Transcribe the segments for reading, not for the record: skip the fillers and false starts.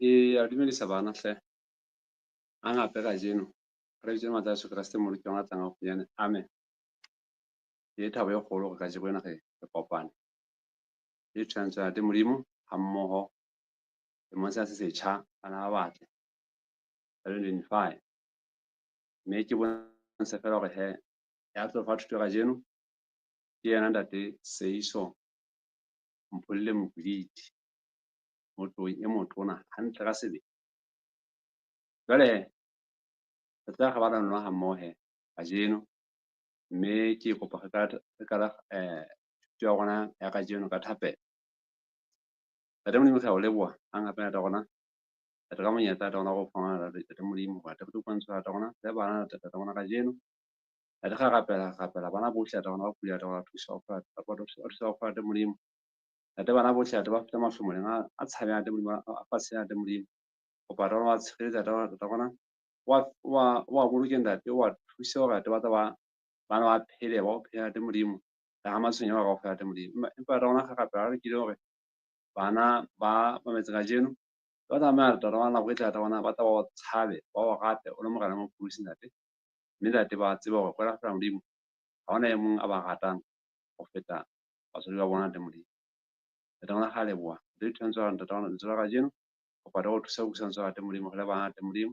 A dumedisa bana hle. A ngape kajeno. Re bitse matla Jesu Kriste mo ke ngata nga go amen. Ke thabo e kgolo go ka je bona ge re kopane. Ke tshwantsa ya Modimo ha mmoho le mo sa se setjha bana ba batle. 25. Me ke bona se fela gore he ya tlo fa thuto kajeno ke yena ntate Seiso Mpholle Mokuditi. Motho e motona hantle ka sebe. Jwale he re tla ga bana nna ha mmoho he kajeno. Mme ke kopa re ka thuto ya rona ya kajeno ka thapelo. Tate Modimo re a o leboha hang hape ntate rona re ka monyetla tate rona go fana tate Modimo ba tate go tlokantsha tate rona le bana tate rona kajeno tate ga rapela bana bohle tate rona ba pula tate rona thusa go fata ba thusa go fata Modimo tate bana bohle tate ba feta mahlomoleng a tshabeng tate Modimo a fatshe tate Modimo go pa rona wa tshegetsa tate rona wa bolokeng tate wa thusa gore tate ba tla bana ba phele ba go phela tate Modimo ga matshwenyo ba go fela tate Modimo empa tate rona ga rapela re kile gore bana ba mametse kajeno ba tsamaya tate rona nako e tla tate rona ba tla ba tshabe ba o rate o le mogala mo pusi ntate mme tate ba tseba gore kwela fela Modimo ga ona e mong a ba ratang go feta batswadi ba bona tate Modimo tate rona ga leboa le tshwantsho tate rona le tsela kajeno go pa go thusa go busantsa tate Modimo go le bana tate Modimo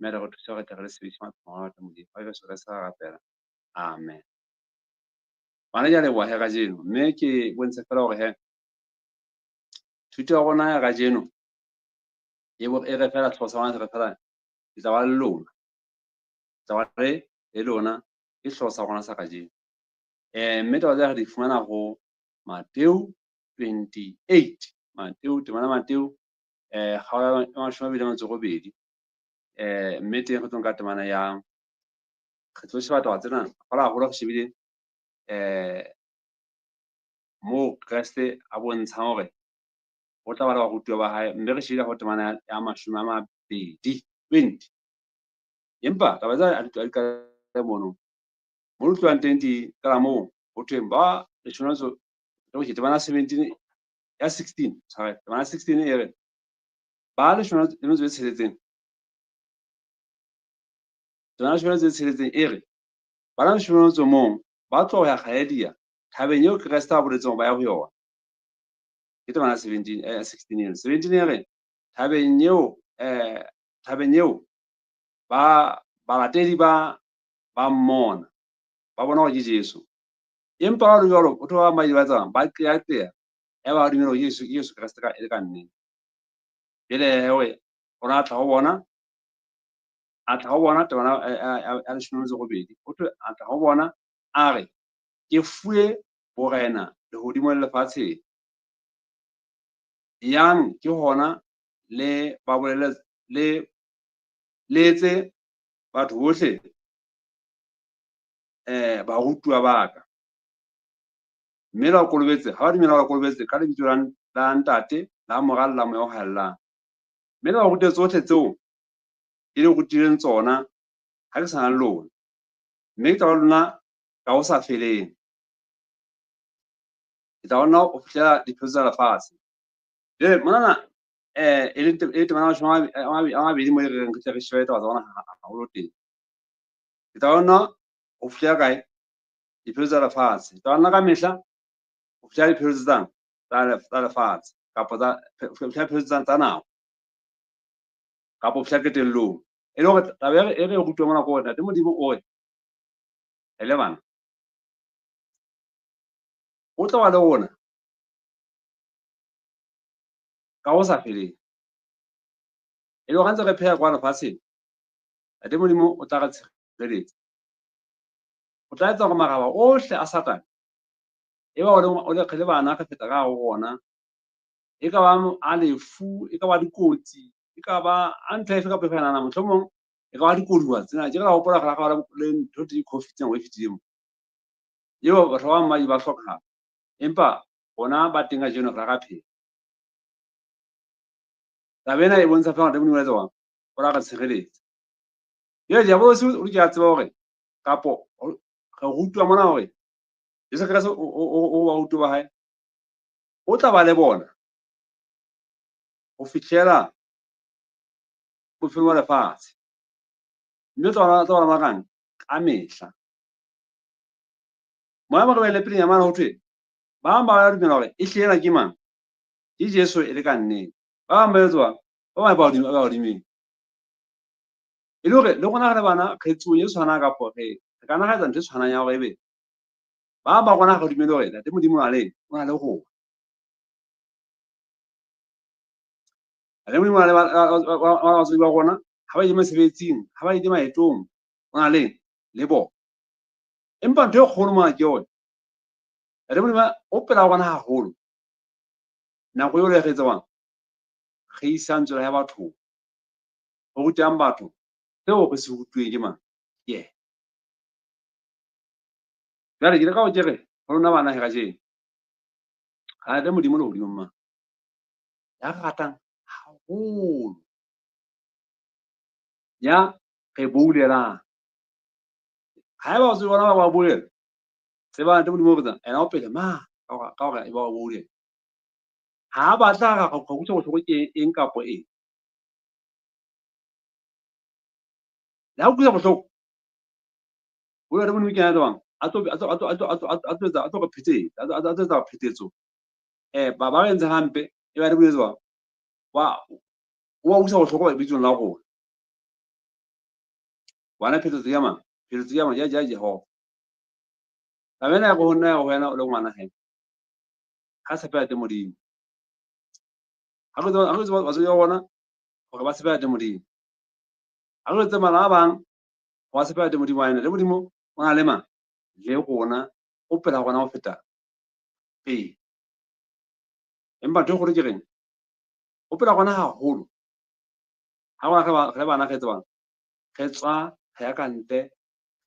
mme re go thusa go tle re sebedisa matshwao tate Modimo ga se re sa rapela amen. Bana ja leboa he kajeno mme ke bontshe fela gore he thuto ya rona ya kajeno e re fela tlhosa wana re fela ke tla ba le lona tla ba re le lona ke hlosa rona sa kajeno mme taba tsa re di fumana go Mateo 28 Mateo temana Mateo ga ya 28 mme teng go tsong ka temana ya re tlo sheba taba tsena fa la go shebile mo Kriste a bontsha gore o tla ba le ba go tuwa ba hae mme re shebile go temana ya 20 empa taba tsa a ka mono mo tlwang teng di ka mo go tweng ba le tshwana so go ke temana 17 ya 16 sorry temana 16 e re ba le tshwana le mo tsheletseng tsona tshwana tse tsheletseng e re ba le tshwana tso mo ba tlo ya khaedia thabeng yo Kriste a boletseng ba ya go yona ke temana 17 16 e re thabeng eo ba latedi ba mmona ba bona go ke Jesu empa ba re jalo o tloga mai ba tsang ba tea e ba dumela go Jesu Kriste ka e ka nnete bele we ona tla go bona tona a le shino go bedi o tlo a tla go bona a re ke fue borena le hodimo le lefatshe yang ke hona le ba bolele letse batho bohle ba rutwa baka mme la kolobetse ha ba dumela ba kolobetse ka lebitso la ntate la moralla mo yo hallang mme la rute tsohle tseo e le rutileng tsona ha ke sana lona mme ke tla lona ka o sa feleng ke tla lona o fihlela dipholo tsa lefatshe jwale mona e le temana a mabedi mo e reng ke tle re shebe taba tsa bona haholo teng ke tla lona o fihlela kae dipholo tsa lefatshe ke tla lona ka mehla o fihlela dipholo tsa lefatshe kapa tsa pholo tsa nako kapa o fihlela qetellong e le gore taba e re rutwa mona ko ona te Modimo o re ele bana o tla ba le ona ka go sa feleng e le go ntse re pheya kwa lefatsheng te Modimo o tla re tshireletsa o tla etsa gore magaba ohle a Satane e ba o le kgele bana ka feta ka go gona e ka ba a lefu e ka ba dikotsi e ka ba a ntho efe kapa efe nana mohlomong e ka ba dikoduwa tsena ke ra gopola ga ga le ntho di COVID tsena o fetile yo batho ba mma ba hloka empa bona ba teng a jeno ra ga phela tabena e bontsha fa te Modimo le tsona o ra ga tshireletsa ye ja bo se o ke a tseba gore kapo ga rutwa mona gore Jesu Kriste o ba rutwa ba hae o tla ba le bona go fihlela bophelo ba lefatshe. Mme tsona makang ka mehla. Moya mo re bele peleng ya mana ho thwe ba bang ba dumela hore e hlena ke mang? Ke Jesu e le ka nnete. Ba bang ba etswa ba bang ba hodimeng. E le hore le rona re le bana kgetsong e tshwanang kapo re ka nagatsa ntho e tshwanang ya hore ebe ba bang ba rona ga dumele hore ntate Modimo o na le rona. Ntate Modimo o na le batswadi ba rona ha ba ile mesebetsing, ha ba ile maetong, o na le bona. Empa ntho e kgolo mona ke hore ntate Modimo o pela rona haholo. Nako eo le re tsebang re isang tswela ya batho ho rutang batho seo re se rutuweng ke mang? Yeah. Jwale ke le ka ho kere ho lona bana he kajeno ntate Modimo le hodimo mang ya re ratang haholo, ya re boulelang. Haeba batswadi bona ba boulela tseba ntate Modimo o botsa ena o pele mang ka hore e ba o boulela. Ha batla ka utlwa bohloko ke eng kapo eng. Le ha utlwisa bohloko o ntate Modimo ke yena tsebang a tlo re phetsetsa, a tlo etsa phetetso. Ba re entse hampe e ba ntate Modimo wa utlwisa bohloko lebitsong la rona. Bana phetetso ya mang? Phetetso ya mang? Ya Jehova. Taba ena ya ho nna ya wena o le ngwana he. Ha tshepa ntate Modimo. Ha re tseba batswadi ba bona hore ba tshepa ntate Modimo. Ha re tseba bana ba bang ho ba tshepa ntate Modimo wa ena. Ntate Modimo o na le mang? Le rona o pela rona ho feta pele. Empa ntho e kgolo ke reng? O pela rona haholo. Ha rona re bana re tsebang re tswa re ya ka ntle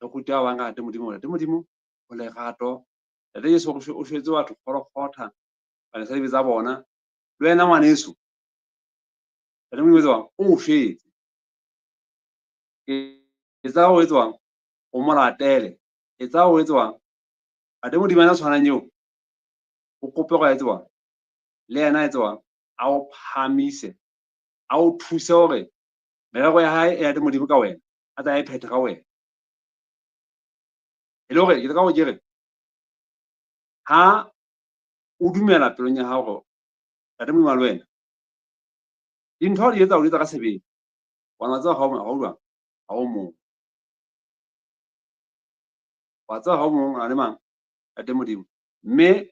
re ruta ba bang ka ntate Modimo. Ntate Modimo o lerato. Ntate Jesu o shwetse batho kgotha ba sa tsa bona. Le wena ngwaneso ntate Modimo tsebang o shwetse. Etsa ho etswang o mo latele. Etsa ho etswang ntate Modimo a tshwanang eo o kope go etswang le yena etswang a o phamise, a o thuse hore merero ya hae e ntate Modimo ka wena a tla e phetha ka wena. E le hore ke le ka go kere ha o dumela pelong ya hao hore ntate Modimo le wena dintho ha di etsa o di etsa ka sebele wa tseba ha o mong wa tseba ha o mong a le mang ntate Modimo, mme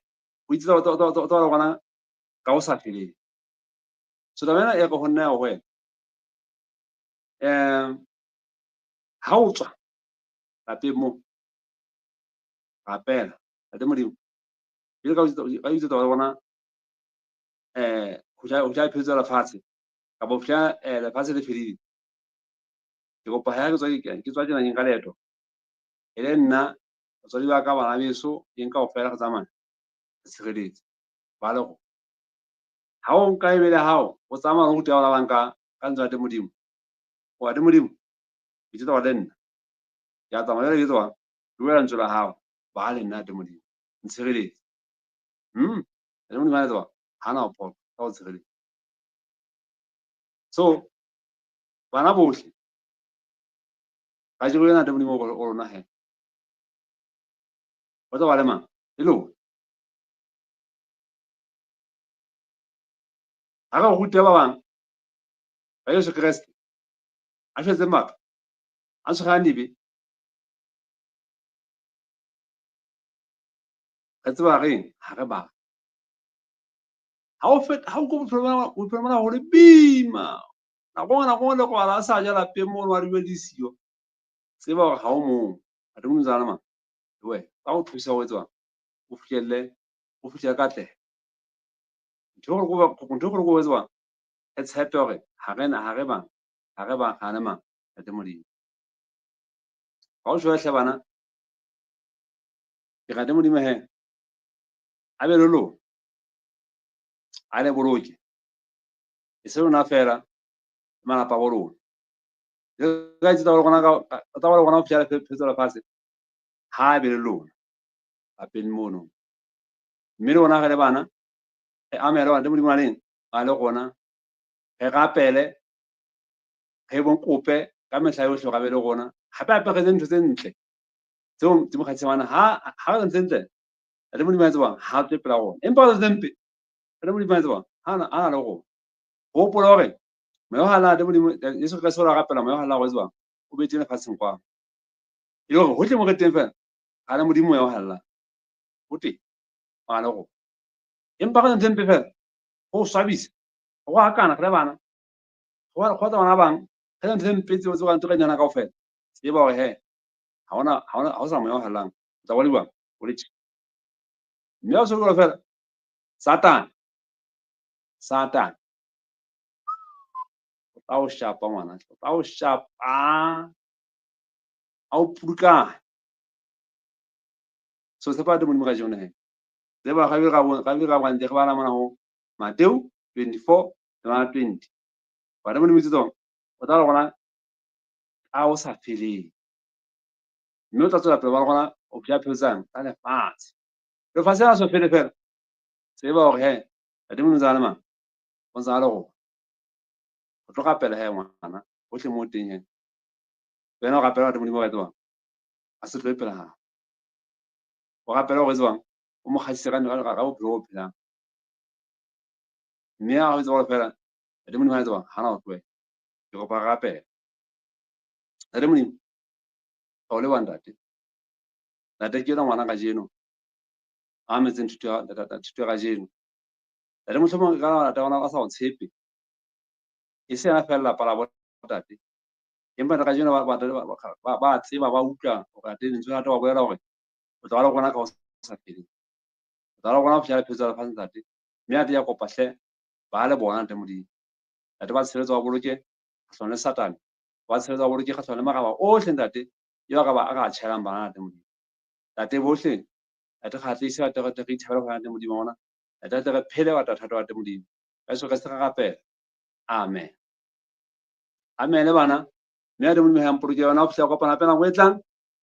o itse o tla bona ka o sa feleng. So taba ena e re ho nna ya ho wena ha o tswa lapeng moo rapela ntate Modimo ile ka itse taba ya bona ho ja phetso lefatshe kapa ho fihla lefatshe le fedile. Ke kopa ha ke tswa tjena ka leeto e le nna batswadi ba ka bana beso eng kaofela re tsamaya re tshireletse ba le hore ha o nka e be le hao o tsamaya o ruta ba bang ka ntate Modimo. O ntate Modimo ke taba le nna ke a tsamaya jwale ke tswa ke boela ntso la hao ba le nna ntate Modimo ntshireletse. Ntate Modimo a tseba hana ho phoqa ka ho tshireletsa. So bana bohle kajeno ntate Modimo o rona he o tla ba le mang e lona. Ha re ruta ba bang ba Yesu Kreste a shwetseng batho a tshwarang dibe re tseba reng ha re ba ha o bophelo bona ho le boima nako le kwala a sa ja lapeng moo wa dumedisiwa tseba hore ha o mong ntate Modimo tsana mang le wena ka ho thusa ho etswang o fihlelle katleho. Ntho e kgolo ko etswang re tshepe hore ha re bang ha ne mang ntate Modimo. Ha o shwele bana ke ntate Modimo he a be le lona a le boloke e se lona fela malapa a bo lona le ka itse taba le gona ho fihla phetso lefatshe ha e be le lona lapeng mono. Mme le rona re le bana re amehele ntate Modimo a le gona re rapele ge bo kope ka mehla yohle ga be le gona gape apegetse ntho tse ntle tseo di mo kgatlhisang ha ga ntse ntle ate Modimo a tsebang ha tswe pela gona empa ga ntse mpe ate Modimo a tsebang ha na le go gopola gore moya o hala ate Modimo Yesu Kriste o rapela moya o hala go tsebang o betse lefatsheng kwa e le gore gotlhe mo re teng fela ga le Modimo moya o hala o teng ga le go empa ga ntse mpe fela go swabisa go akana ge bana go tsa bana bang ge ntse mpe tseo tse ntse ka nyana kaofela tseba gore he ga o sa moya o halang o tla boliwang o le tje mme o se fela Satan o tla o shapa ngwana o tla o shapa a o pudukane so tshepa ate Modimo ka jone he tseba ga be ga bante ge ba lamana go Mateo 24 le 20 ba Modimo tsetsong o tla le gona a o sa feleng mme o tla tswela pele ba le gona o phela phetsang ka lefatshe lefatshe a so fele fela tseba gore he ate Modimo tsa le mang o tsa le go tlo gapela he ngwana gotlhe mo teng he wena o gapela ate Modimo ka tsebang a se tlo pela gago o gapela go tsebang o mo kgatlhise ka bophelo bo phelang mme a go itse gore fela ate Modimo a tsebang ga na o tloela ke go ba gapela ate Modimo ga o le wa ntate ke yona ngwana ka jeno a metseng thuto ya ga jeno tate motlhomong ka nate gona a sa go tshepe e se yana fela lapa la botate empa ka jeno ba tseba ba utlwa gore ate ntse ate wa bolela gore o tla le gona ka go sa feleng o tla le gona go fitlhela phetso ya lefatshe tate mme ate ya kopatlhe ba le bona ate Modimo ate ba tshireletsa wa boloke kgatlhanong le Satane ba tshireletsa wa boloke kgatlhanong le magaba otlhe ntate yo a ka tšhelang bana ate Modimo tate botlhe ate kgatlhise ate re ithabela go ate Modimo ona ate re phele wa thata ate Modimo ka Jesu Kriste ga gapela amen le bana mme ate Modimo ya mpoloke yona o fitlha kopana pela go e tlang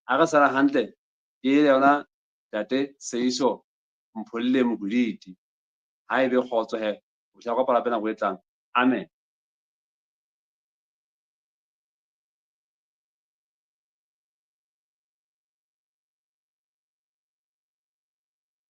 a re sala hantle ke yona tate Seiso Mpholile Moboledi ha ebe kgotso he o fitlha kopana pela go e tlang amen.